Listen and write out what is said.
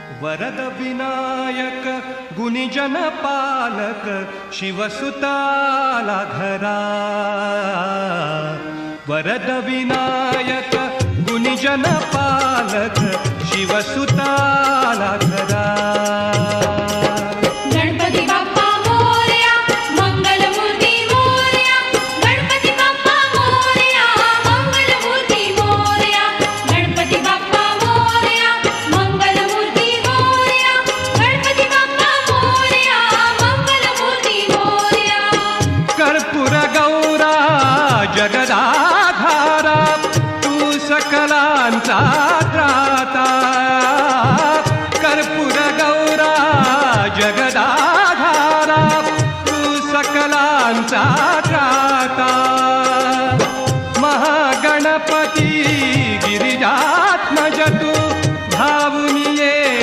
वरद विनायक गुणीजन पालक शिवसुताला घरा। वरद विनायक गुणीजन पालक शिवसुताला घरा। गणपती बाप्पा मोरया मंगलमूर्ती मोरया। गणपती बाप्पा मोरया मंगलमूर्ती मोरया। गणपती बाप्पा मोरया मंगलमूर्ती मोरया। गणपती बाप्पा मोरया मंगलमूर्ती मोरया। कर्पूर गौरा जगदाधारा तू सकलांचा त्राता। कर्पूर गौरा जगदाधारा तू सकलांचा